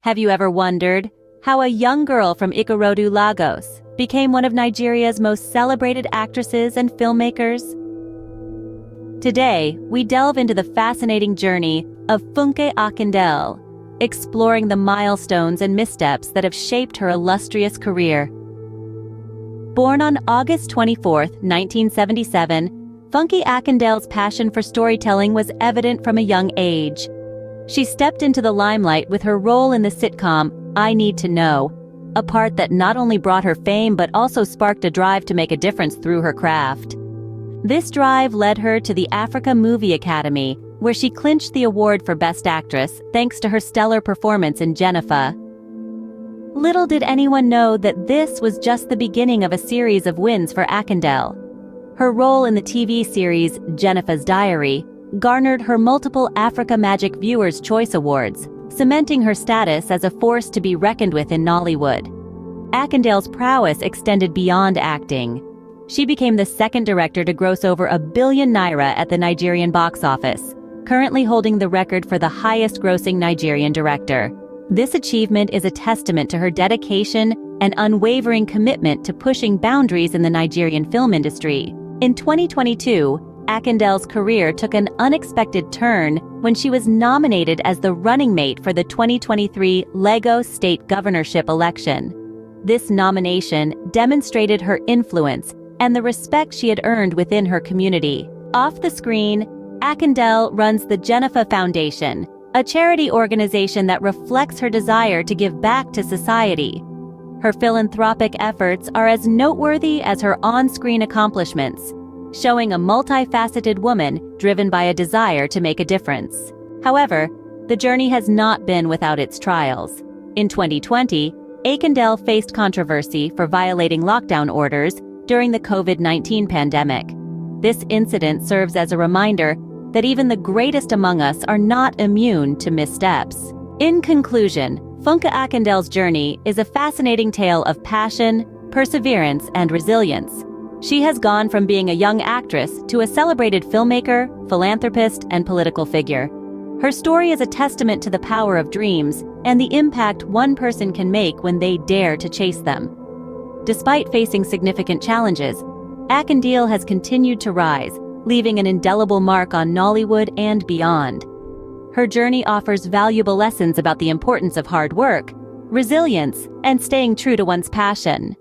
Have you ever wondered how a young girl from Ikorodu, Lagos, became one of Nigeria's most celebrated actresses and filmmakers? Today, we delve into the fascinating journey of FUNKE Akindele, exploring the milestones and missteps that have shaped her illustrious career. Born on August 24, 1977, FUNKE Akindele's passion for storytelling was evident from a young age. She stepped into the limelight with her role in the sitcom I Need to Know, a part that not only brought her fame but also sparked a drive to make a difference through her craft. This drive led her to the Africa Movie Academy, where she clinched the award for Best Actress thanks to her stellar performance in Jennifer. Little did anyone know that this was just the beginning of a series of wins for Akindele. Her role in the TV series Jennifer's Diary garnered her multiple Africa Magic Viewers' Choice Awards, cementing her status as a force to be reckoned with in Nollywood. Akindele's prowess extended beyond acting. She became the second director to gross over ₦1 billion at the Nigerian box office, currently holding the record for the highest-grossing Nigerian director. This achievement is a testament to her dedication and unwavering commitment to pushing boundaries in the Nigerian film industry. In 2022, Akindele's career took an unexpected turn when she was nominated as the running mate for the 2023 Lagos state governorship election. This nomination demonstrated her influence and the respect she had earned within her community. Off the screen, Akindele runs the Jennifer Foundation, a charity organization that reflects her desire to give back to society. Her philanthropic efforts are as noteworthy as her on-screen accomplishments, showing a multifaceted woman driven by a desire to make a difference. However, the journey has not been without its trials. In 2020, Akindele faced controversy for violating lockdown orders during the COVID-19 pandemic. This incident serves as a reminder that even the greatest among us are not immune to missteps. In conclusion, FUNKE Akindele's journey is a fascinating tale of passion, perseverance, and resilience. She has gone from being a young actress to a celebrated filmmaker, philanthropist, and political figure. Her story is a testament to the power of dreams and the impact one person can make when they dare to chase them. Despite facing significant challenges, Akindele has continued to rise, leaving an indelible mark on Nollywood and beyond. Her journey offers valuable lessons about the importance of hard work, resilience, and staying true to one's passion.